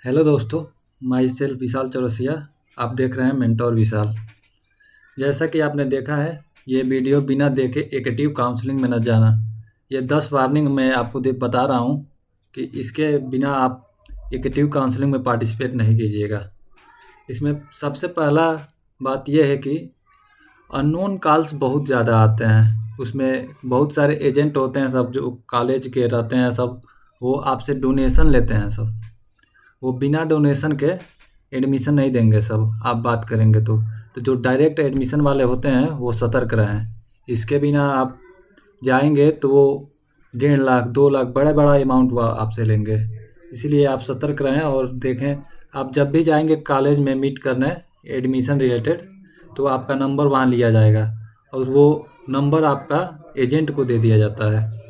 Hello दोस्तों, my self विशाल चौरसिया। आप देख रहे हैं मेंटोर विशाल। जैसा कि आपने देखा है, ये वीडियो बिना देखे एक्टिव काउंसलिंग में न जाना। ये 10 वार्निंग मैं आपको बता रहा हूँ कि इसके बिना आप एक्टिव काउंसलिंग में पार्टिसिपेट नहीं कीजिएगा। इसमें सबसे पहला बात यह है कि अननोन कॉल्स बहुत ज़्यादा आते हैं। उसमें बहुत सारे एजेंट होते हैं, सब जो कॉलेज के रहते हैं, सब वो आपसे डोनेशन लेते हैं। सब वो बिना डोनेशन के एडमिशन नहीं देंगे। सब आप बात करेंगे तो जो डायरेक्ट एडमिशन वाले होते हैं वो सतर्क रहें। इसके बिना आप जाएंगे तो वो 1.5 लाख 2 लाख बड़ा बड़ा अमाउंट वो आपसे लेंगे। इसीलिए आप सतर्क रहें और देखें। आप जब भी जाएंगे कॉलेज में मीट करने एडमिशन रिलेटेड, तो आपका नंबर वहाँ लिया जाएगा और वो नंबर आपका एजेंट को दे दिया जाता है।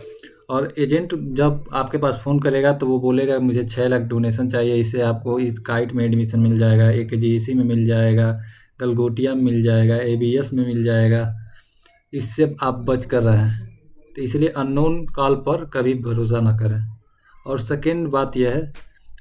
और एजेंट जब आपके पास फ़ोन करेगा तो वो बोलेगा मुझे 6 लाख डोनेशन चाहिए, इससे आपको इस काइट में एडमिशन मिल जाएगा, AKGEC में मिल जाएगा, गलगोटिया में मिल जाएगा, ABS में मिल जाएगा। इससे आप बच कर रहें। तो इसलिए अननोन कॉल पर कभी भरोसा ना करें। और सेकेंड बात यह है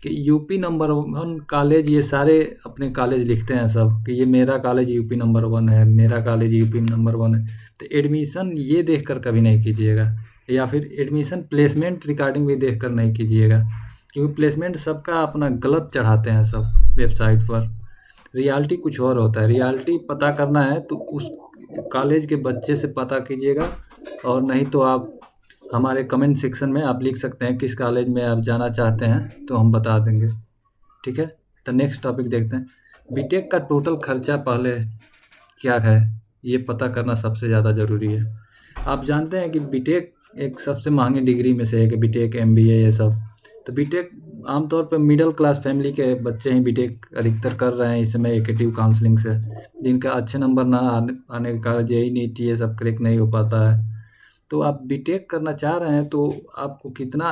कि यूपी नंबर 1 कॉलेज, ये सारे अपने कॉलेज लिखते हैं सब कि ये मेरा कॉलेज यूपी नंबर 1 है, मेरा कॉलेज यूपी नंबर 1 है। तो एडमिशन ये देखकर कभी नहीं कीजिएगा, या फिर एडमिशन प्लेसमेंट रिकॉर्डिंग भी देखकर नहीं कीजिएगा, क्योंकि प्लेसमेंट सबका अपना गलत चढ़ाते हैं सब वेबसाइट पर। रियलिटी कुछ और होता है। रियलिटी पता करना है तो उस कॉलेज के बच्चे से पता कीजिएगा, और नहीं तो आप हमारे कमेंट सेक्शन में आप लिख सकते हैं किस कॉलेज में आप जाना चाहते हैं, तो हम बता देंगे। ठीक है, तो नेक्स्ट टॉपिक देखते हैं। बीटेक का टोटल खर्चा पहले क्या है ये पता करना सबसे ज़्यादा ज़रूरी है। आप जानते हैं कि बीटेक एक सबसे महंगी डिग्री में से है कि बीटेक MBA ये सब। तो बीटेक आमतौर पर मिडिल क्लास फैमिली के बच्चे ही बीटेक अधिकतर कर रहे हैं इस समय एक्टिव काउंसलिंग से, जिनका अच्छे नंबर ना आने के कारण JEE नीट ये सब क्रैक नहीं हो पाता है। तो आप बीटेक करना चाह रहे हैं तो आपको कितना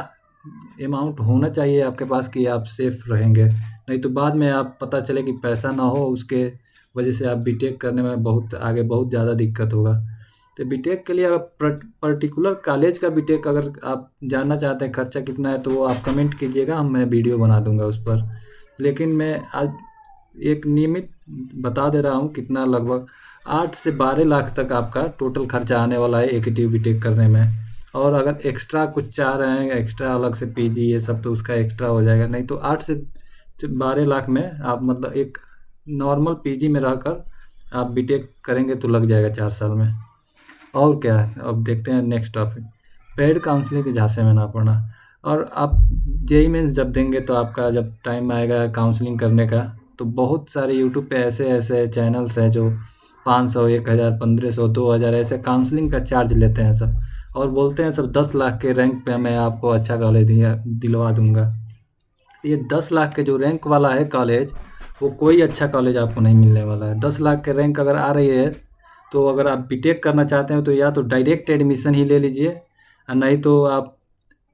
अमाउंट होना चाहिए आपके पास कि आप सेफ रहेंगे, नहीं तो बाद में आप पता चले कि पैसा ना हो, उसके वजह से आप बीटेक करने में बहुत ज़्यादा दिक्कत होगा। तो बीटेक के लिए अगर पर्टिकुलर कॉलेज का बीटेक अगर आप जानना चाहते हैं खर्चा कितना है, तो वो आप कमेंट कीजिएगा, मैं वीडियो बना दूंगा उस पर। लेकिन मैं आज एक नियमित बता दे रहा हूँ कितना, लगभग 8 से 12 लाख तक आपका टोटल खर्चा आने वाला है एक्टिव बीटेक करने में। और अगर एक्स्ट्रा कुछ चाह रहे हैं, एक्स्ट्रा अलग से PG ये सब, तो उसका एक्स्ट्रा हो जाएगा। नहीं तो 8 से 12 लाख में आप मतलब एक नॉर्मल PG में रहकर आप बीटेक करेंगे तो लग जाएगा 4 साल में। और क्या है, अब देखते हैं नेक्स्ट टॉपिक। पेड काउंसलिंग के झांसे में ना पड़ना। और आप JEE मेंस जब देंगे तो आपका जब टाइम आएगा काउंसलिंग करने का, तो बहुत सारे यूट्यूब पे ऐसे ऐसे चैनल्स हैं जो 500 1000 1500 2000 ऐसे काउंसलिंग का चार्ज लेते हैं सब, और बोलते हैं सब 10 लाख के रैंक पे मैं आपको अच्छा कॉलेज दिलवा दूंगा। ये 10 लाख के जो रैंक वाला है कॉलेज, वो कोई अच्छा कॉलेज आपको नहीं मिलने वाला है। 10 लाख के रैंक अगर आ रही है तो अगर आप बीटेक करना चाहते हैं तो या तो डायरेक्ट एडमिशन ही ले लीजिए, और नहीं तो आप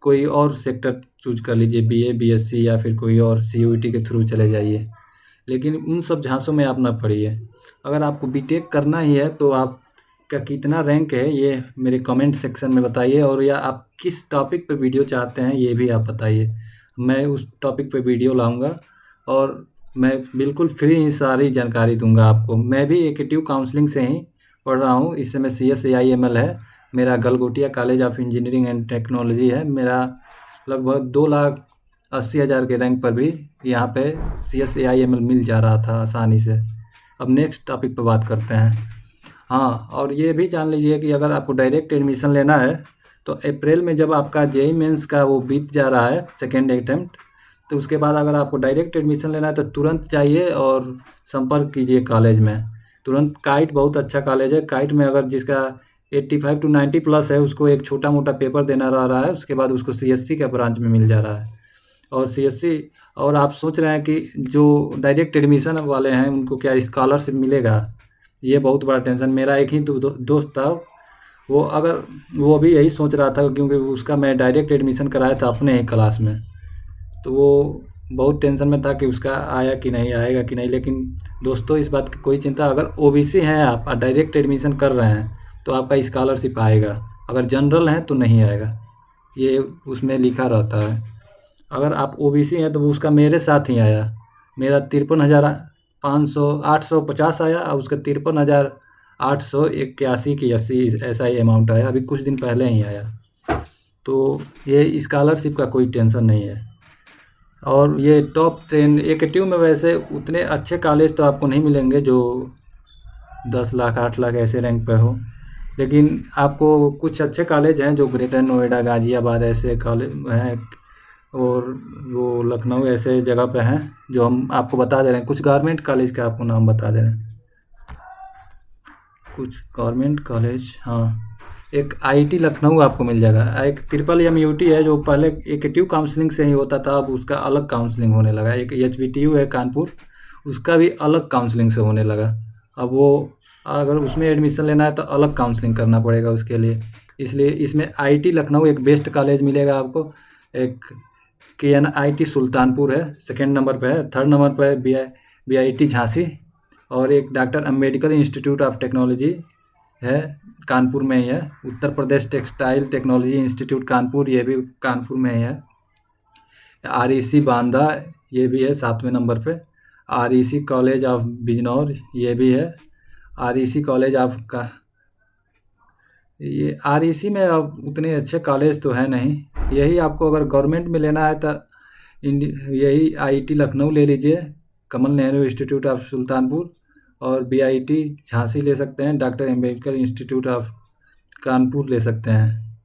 कोई और सेक्टर चूज कर लीजिए, BA BSc या फिर कोई और CUET के थ्रू चले जाइए। लेकिन उन सब झांसों में आप ना पड़िए। अगर आपको बीटेक करना ही है तो आपका कितना रैंक है ये मेरे कमेंट सेक्शन में बताइए, और या आप किस टॉपिक पे वीडियो चाहते हैं ये भी आप बताइए। मैं उस टॉपिक पे वीडियो लाऊंगा और मैं बिल्कुल फ्री ही सारी जानकारी दूंगा आपको। मैं भी एक्टिव काउंसलिंग से ही पढ़ रहा हूँ। इस समय CSAIML है मेरा, Galgotia college of engineering and technology है मेरा। लगभग 2,80,000 के रैंक पर भी यहाँ पे CSAIML मिल जा रहा था आसानी से। अब नेक्स्ट टॉपिक पर बात करते हैं। हाँ, और ये भी जान लीजिए कि अगर आपको डायरेक्ट एडमिशन लेना है तो अप्रैल में जब आपका JEE मेंस का वो बीत जा रहा है सेकेंड अटेम्प्ट, तो उसके बाद अगर आपको डायरेक्ट एडमिशन लेना है तो तुरंत जाइए और संपर्क कीजिए कॉलेज में तुरंत। काइट बहुत अच्छा कॉलेज है। काइट में अगर जिसका 85 to 90 प्लस है, उसको एक छोटा मोटा पेपर देना रह रहा है, उसके बाद उसको CSC का ब्रांच में मिल जा रहा है। और CSC, और आप सोच रहे हैं कि जो डायरेक्ट एडमिशन वाले हैं उनको क्या स्कॉलरशिप मिलेगा, ये बहुत बड़ा टेंशन। मेरा एक ही दोस्त था, वो भी यही सोच रहा था, क्योंकि उसका मैं डायरेक्ट एडमिशन कराया था अपने ही क्लास में, तो वो बहुत टेंशन में था कि उसका आया कि नहीं, आएगा कि नहीं। लेकिन दोस्तों इस बात की कोई चिंता, अगर OBC हैं आप डायरेक्ट एडमिशन कर रहे हैं तो आपका स्कॉलरशिप आएगा, अगर जनरल हैं तो नहीं आएगा, ये उसमें लिखा रहता है। अगर आप ओबीसी हैं तो वो उसका मेरे साथ ही आया। मेरा 53,500 850 आया और उसका 53,881 की 80 ऐसा ही अमाउंट आया, अभी कुछ दिन पहले ही आया। तो ये स्कॉलरशिप का कोई टेंशन नहीं है। और ये टॉप 10 एकेटिव में वैसे उतने अच्छे कॉलेज तो आपको नहीं मिलेंगे जो 10 लाख 8 लाख ऐसे रैंक पे हो, लेकिन आपको कुछ अच्छे कॉलेज हैं जो ग्रेटर नोएडा गाज़ियाबाद ऐसे कॉलेज हैं, और वो लखनऊ ऐसे जगह पे हैं जो हम आपको बता दे रहे हैं। कुछ गवर्नमेंट कॉलेज का आपको नाम बता दे रहे हैं, कुछ गवर्नमेंट कॉलेज। हाँ, एक आईटी लखनऊ आपको मिल जाएगा। एक ट्रिपल एमयूटी है जो पहले एकेटिव काउंसलिंग से ही होता था, अब उसका अलग काउंसलिंग होने लगा। एक एचबीटीयू है कानपुर, उसका भी अलग काउंसलिंग से होने लगा। अब वो अगर उसमें एडमिशन लेना है तो अलग काउंसलिंग करना पड़ेगा उसके लिए, इसलिए इसमें आईटी लखनऊ एक बेस्ट कॉलेज मिलेगा आपको। एक केएनआईटी सुल्तानपुर है, सेकंड नंबर पे है। थर्ड नंबर पे है बीआईटी झांसी, और एक doctor Ambedkar institute of technology है, कानपुर में ही है। Uttar Pradesh textile technology institute Kanpur, ये भी कानपुर में ही है। आरईसी बांदा, ये भी है 7वें नंबर पे। आरईसी कॉलेज ऑफ बिजनौर, ये भी है। आरईसी कॉलेज ऑफ का, ये आरईसी में अब उतने अच्छे कॉलेज तो है नहीं। यही आपको अगर गवर्नमेंट में लेना है तो यही आईटी लखनऊ ले लीजिए, कमल नेहरू इंस्टीट्यूट ऑफ सुल्तानपुर, और बीआईटी झांसी ले सकते हैं, doctor Ambedkar institute of Kanpur ले सकते हैं।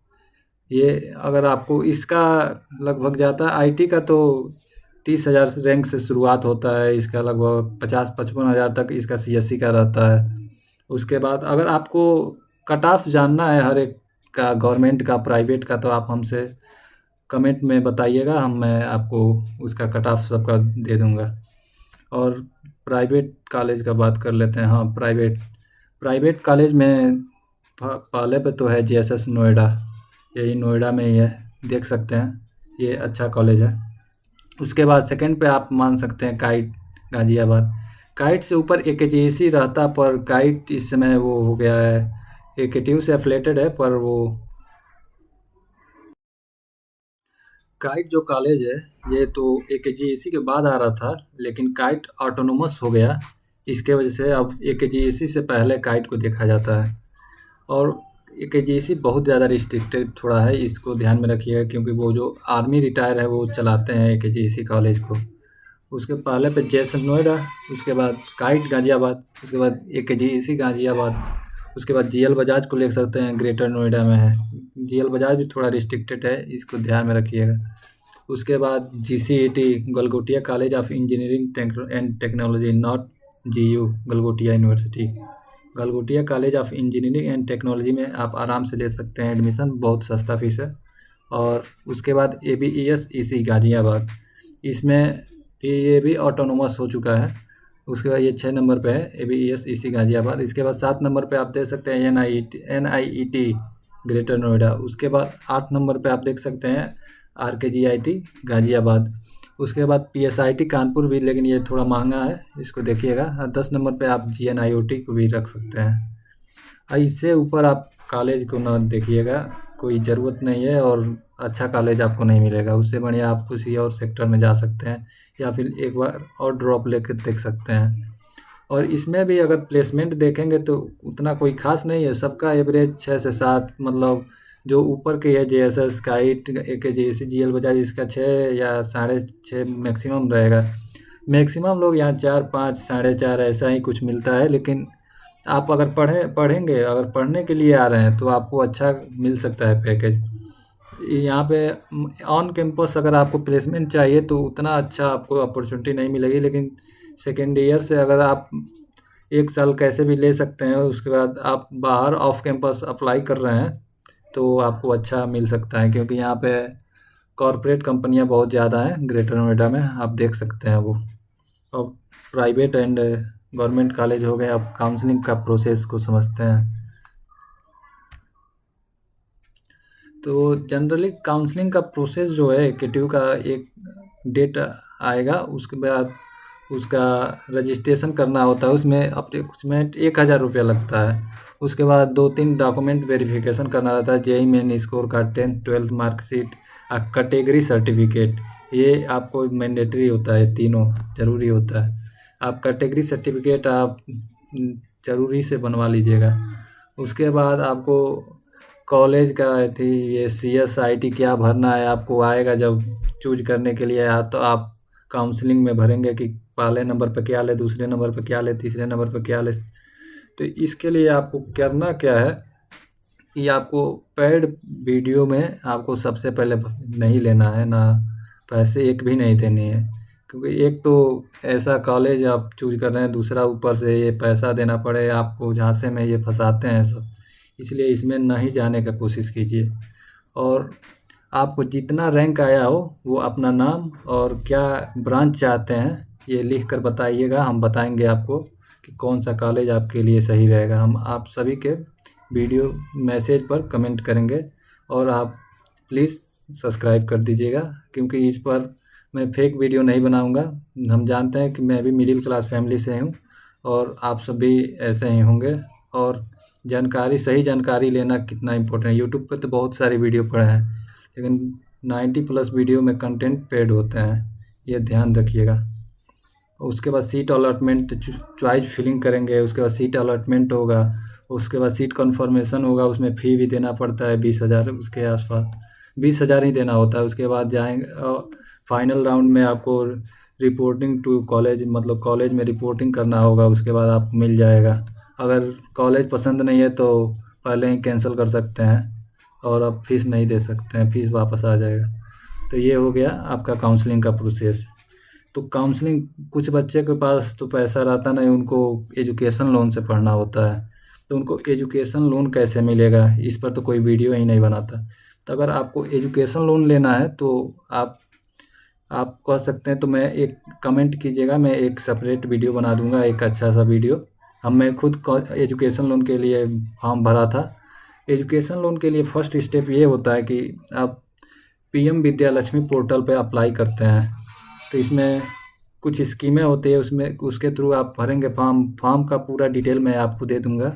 ये अगर आपको इसका लगभग जाता है, आईटी का तो 30,000 रैंक से शुरुआत होता है, इसका लगभग 50-55 हज़ार तक इसका सीएससी का रहता है। उसके बाद अगर आपको कट ऑफ जानना है हर एक का, गवर्नमेंट का प्राइवेट का, तो आप हमसे कमेंट में बताइएगा, मैं आपको उसका कट ऑफ सबका दे दूंगा। और प्राइवेट कॉलेज का बात कर लेते हैं। हाँ, प्राइवेट कॉलेज में पहले पे तो है जीएसएस नोएडा, यही नोएडा में ही है, देख सकते हैं, ये अच्छा कॉलेज है। उसके बाद सेकंड पे आप मान सकते हैं काइट गाज़ियाबाद। काइट से ऊपर एकेजीसी रहता, पर काइट इस समय वो हो गया है, एकेटीव से एफिलेटेड है, पर वो काइट जो कॉलेज है ये तो एकेजीसी के बाद आ रहा था, लेकिन काइट ऑटोनोमस हो गया। इसके वजह से अब एकेजीसी से पहले काइट को देखा जाता है। और एकेजीसी बहुत ज़्यादा रिस्ट्रिक्टेड थोड़ा है, इसको ध्यान में रखिएगा, क्योंकि वो जो आर्मी रिटायर है वो चलाते हैं एकेजीसी कॉलेज को। उसके पहले पे जेएसएस नोएडा, उसके बाद काइट गाज़ियाबाद, उसके बाद एकेजीसी गाज़ियाबाद, उसके बाद जीएल बजाज को ले सकते हैं, ग्रेटर नोएडा में है। जीएल बजाज भी थोड़ा रिस्ट्रिक्टेड है, इसको ध्यान में रखिएगा। उसके बाद GCET Galgotia college of engineering and technology, not GU, Galgotia university, Galgotia college of engineering and technology में आप आराम से ले सकते हैं एडमिशन, बहुत सस्ता फीस है। और उसके बाद एबीईएस ईसी गाज़ियाबाद, इसमें ये भी ऑटोनोमस हो चुका है। उसके बाद ये 6 नंबर पे है एबीईएस ईसी गाज़ियाबाद। इसके बाद 7 नंबर पे आप देख सकते हैं एनआईईटी ग्रेटर नोएडा। उसके बाद 8 नंबर पे आप देख सकते हैं आरकेजीआईटी गाज़ियाबाद। उसके बाद पीएसआईटी कानपुर भी, लेकिन ये थोड़ा महंगा है, इसको देखिएगा। 10 नंबर पे आप जीएनआईओटी को भी रख सकते हैं। इससे ऊपर आप कॉलेज को ना देखिएगा, कोई ज़रूरत नहीं है, और अच्छा कॉलेज आपको नहीं मिलेगा। उससे बढ़िया आप किसी और सेक्टर में जा सकते हैं, या फिर एक बार और ड्रॉप लेकर देख सकते हैं। और इसमें भी अगर प्लेसमेंट देखेंगे तो उतना कोई खास नहीं है, सबका एवरेज 6 से 7, मतलब जो ऊपर के है जेएसएस काइट एकेजीसी जीएल बजाज, इसका 6 या 6.5 मैक्सिमम रहेगा। मैक्सिमम लोग यहाँ 4, 5, 4.5 ऐसा ही कुछ मिलता है। लेकिन आप अगर पढ़ेंगे, अगर पढ़ने के लिए आ रहे हैं तो आपको अच्छा मिल सकता है पैकेज। यहाँ पे ऑन कैंपस अगर आपको प्लेसमेंट चाहिए तो उतना अच्छा आपको अपॉर्चुनिटी नहीं मिलेगी, लेकिन सेकेंड ईयर से अगर आप 1 साल कैसे भी ले सकते हैं, उसके बाद आप बाहर ऑफ कैंपस अप्लाई कर रहे हैं तो आपको अच्छा मिल सकता है, क्योंकि यहाँ पे कॉरपोरेट कंपनियाँ बहुत ज़्यादा हैं ग्रेटर नोएडा में, आप देख सकते हैं वो। अब प्राइवेट एंड गवर्नमेंट कॉलेज हो गए, अब काउंसलिंग का प्रोसेस को समझते हैं। तो जनरली काउंसलिंग का प्रोसेस जो है, एकेटिव का एक डेट आएगा, उसके बाद उसका रजिस्ट्रेशन करना होता है, उसमें 1,000 रुपया लगता है। उसके बाद 2-3 डॉक्यूमेंट वेरिफिकेशन करना रहता है, जेईई मेन स्कोर का 10th 12th marksheet, category certificate, ये आपको मैंडेटरी होता है, तीनों ज़रूरी होता है। आप कैटेगरी सर्टिफिकेट आप ज़रूरी से बनवा लीजिएगा। उसके बाद आपको कॉलेज का थी ये CSIT क्या भरना है, आपको आएगा जब चूज करने के लिए तो आप काउंसलिंग में भरेंगे कि पहले नंबर पे क्या ले, दूसरे नंबर पे क्या ले, तीसरे नंबर पे क्या ले। तो इसके लिए आपको करना क्या है कि आपको पेड वीडियो में आपको सबसे पहले नहीं लेना है, ना पैसे एक भी नहीं देने हैं, क्योंकि एक तो ऐसा कॉलेज आप चूज कर रहे हैं, दूसरा ऊपर से ये पैसा देना पड़े आपको, झांसे में ये फंसाते हैं सब। इसलिए इसमें नहीं जाने का कोशिश कीजिए। और आपको जितना रैंक आया हो वो अपना नाम और क्या ब्रांच चाहते हैं ये लिख कर बताइएगा, हम बताएंगे आपको कि कौन सा कॉलेज आपके लिए सही रहेगा। हम आप सभी के वीडियो मैसेज पर कमेंट करेंगे और आप प्लीज़ सब्सक्राइब कर दीजिएगा, क्योंकि इस पर मैं फेक वीडियो नहीं बनाऊंगा। हम जानते हैं कि मैं भी मिडिल क्लास फैमिली से हूँ और आप सभी ऐसे ही होंगे। और जानकारी, सही जानकारी लेना कितना इम्पोर्टेंट है। यूट्यूब पे तो बहुत सारी वीडियो पड़े हैं, लेकिन 90+ वीडियो में कंटेंट पेड होते हैं, ये ध्यान रखिएगा। उसके बाद सीट अलॉटमेंट, चॉइस फिलिंग करेंगे, उसके बाद सीट अलॉटमेंट होगा, उसके बाद सीट कन्फर्मेशन होगा, उसमें फ़ी भी देना पड़ता है 20,000 उसके आसपास, 20,000 ही देना होता है। उसके बाद जाएंगे फाइनल राउंड में, आपको रिपोर्टिंग टू कॉलेज, मतलब कॉलेज में रिपोर्टिंग करना होगा, उसके बाद आपको मिल जाएगा। अगर कॉलेज पसंद नहीं है तो पहले ही कैंसिल कर सकते हैं और अब फीस नहीं दे सकते हैं, फीस वापस आ जाएगा। तो ये हो गया आपका काउंसलिंग का प्रोसेस। तो काउंसलिंग, कुछ बच्चे के पास तो पैसा रहता नहीं, उनको एजुकेशन लोन से पढ़ना होता है, तो उनको एजुकेशन लोन कैसे मिलेगा, इस पर तो कोई वीडियो ही नहीं बनाता। तो अगर आपको एजुकेशन लोन लेना है तो आप कह सकते हैं, तो मैं एक कमेंट कीजिएगा, मैं एक सेपरेट वीडियो बना दूंगा, एक अच्छा सा वीडियो। अब मैं खुद एजुकेशन लोन के लिए फॉर्म भरा था। एजुकेशन लोन के लिए फर्स्ट स्टेप ये होता है कि आप PM विद्या लक्ष्मी पोर्टल पे अप्लाई करते हैं। तो इसमें कुछ स्कीमें होती है, उसमें उसके थ्रू आप भरेंगे फॉर्म का पूरा डिटेल मैं आपको दे दूंगा,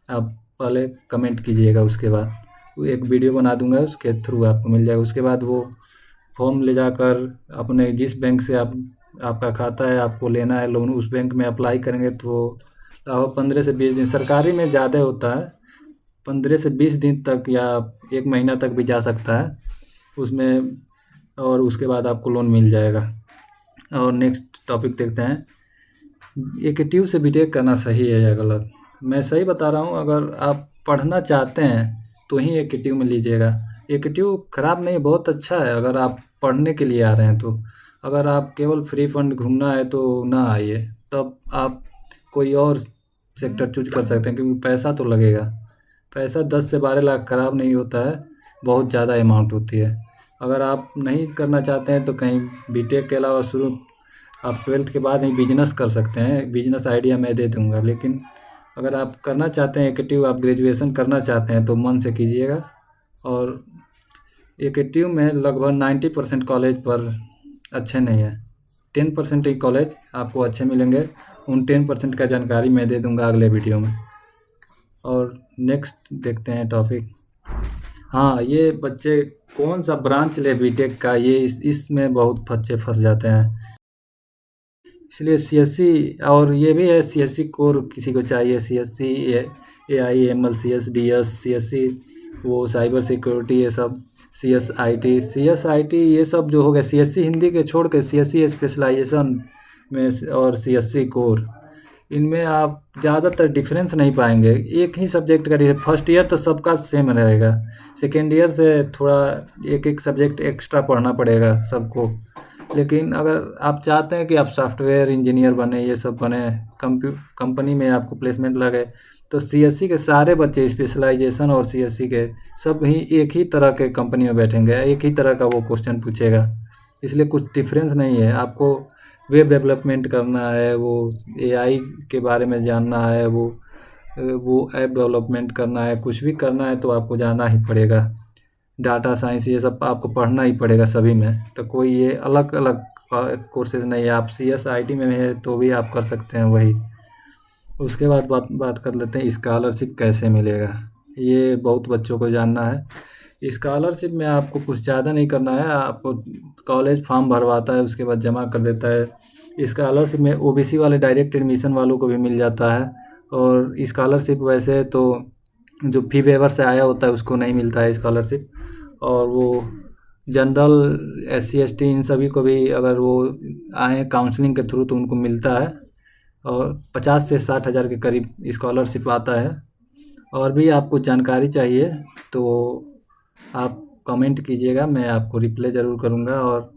आप पहले कमेंट कीजिएगा। उसके बाद वो एक वीडियो बना दूंगा, उसके थ्रू आपको मिल जाएगा। उसके बाद वो फॉर्म ले जाकर अपने जिस बैंक से आपका खाता है, आपको लेना है लोन, उस बैंक में अप्लाई करेंगे तो 15 से 20 दिन, सरकारी में ज़्यादा होता है, 15 से 20 दिन तक या 1 महीना तक भी जा सकता है उसमें, और उसके बाद आपको लोन मिल जाएगा। और नेक्स्ट टॉपिक देखते हैं, AKTU से बीटेक करना सही है या गलत। मैं सही बता रहा हूँ, अगर आप पढ़ना चाहते हैं तो ही AKTU में लीजिएगा। AKTU खराब नहीं, बहुत अच्छा है अगर आप पढ़ने के लिए आ रहे हैं तो। अगर आप केवल फ्री फंड घूमना है तो ना आइए, तब आप कोई और सेक्टर चूज कर सकते हैं, क्योंकि पैसा तो लगेगा। पैसा 10 से 12 लाख खराब नहीं होता है, बहुत ज़्यादा अमाउंट होती है। अगर आप नहीं करना चाहते हैं तो कहीं बीटेक के अलावा शुरू आप 12th के बाद ही बिजनेस कर सकते हैं, बिजनेस आइडिया मैं दे दूंगा। लेकिन अगर आप करना चाहते हैं AKTU, आप ग्रेजुएशन करना चाहते हैं तो मन से कीजिएगा। और AKTU में लगभग 90% कॉलेज पर अच्छे नहीं है, 10% ही कॉलेज आपको अच्छे मिलेंगे। उन 10% का जानकारी मैं दे दूंगा अगले वीडियो में। और नेक्स्ट देखते हैं टॉपिक। हाँ, ये बच्चे कौन सा ब्रांच ले बीटेक का, ये इसमें बहुत बच्चे फंस जाते हैं। इसलिए CSC, और ये भी है CSC कोर किसी को चाहिए, CSC AI ML CS CSC, वो साइबर सिक्योरिटी, ये सब CSIT ये सब जो हो गया, CSC हिंदी के छोड़ के CSC स्पेशलाइजेशन में और CSC कोर, इनमें आप ज़्यादातर डिफरेंस नहीं पाएंगे। एक ही सब्जेक्ट का डिफरेंस, फर्स्ट ईयर तो सबका सेम रहेगा, सेकेंड ईयर से थोड़ा एक एक सब्जेक्ट एक्स्ट्रा पढ़ना पड़ेगा सबको। लेकिन अगर आप चाहते हैं कि आप सॉफ्टवेयर इंजीनियर बने, ये सब बने, कंपनी में आपको प्लेसमेंट लगे, तो CSC के सारे बच्चे स्पेशलाइजेशन और CSC के सब ही एक ही तरह के कंपनी में बैठेंगे, एक ही तरह का वो क्वेश्चन पूछेगा। इसलिए कुछ डिफरेंस नहीं है। आपको वेब डेवलपमेंट करना है, वो AI के बारे में जानना है, वो ऐप डेवलपमेंट करना है, कुछ भी करना है तो आपको जाना ही पड़ेगा। डाटा साइंस ये सब आपको पढ़ना ही पड़ेगा सभी में, तो कोई ये अलग अलग कोर्सेज नहीं है। आप CSIT में है तो भी आप कर सकते हैं वही। उसके बाद बात कर लेते हैं स्कॉलरशिप कैसे मिलेगा, ये बहुत बच्चों को जानना है। स्कॉलरशिप में आपको कुछ ज़्यादा नहीं करना है, आपको कॉलेज फॉर्म भरवाता है, उसके बाद जमा कर देता है। स्कॉलरशिप में ओबीसी वाले डायरेक्ट एडमिशन वालों को भी मिल जाता है, और स्कॉलरशिप वैसे तो जो फी वेवर से आया होता है उसको नहीं मिलता है स्कॉलरशिप, और वो जनरल SC ST इन सभी को भी अगर वो आए काउंसलिंग के थ्रू तो उनको मिलता है, और 50 से 60 हज़ार के करीब स्कॉलरशिप आता है। और भी आपको जानकारी चाहिए तो आप कमेंट कीजिएगा, मैं आपको रिप्लाई ज़रूर करूँगा। और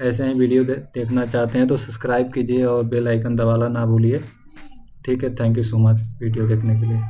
ऐसे ही वीडियो देखना चाहते हैं तो सब्सक्राइब कीजिए और बेल आइकन दबाना ना भूलिए। ठीक है, thank you so much video देखने के लिए।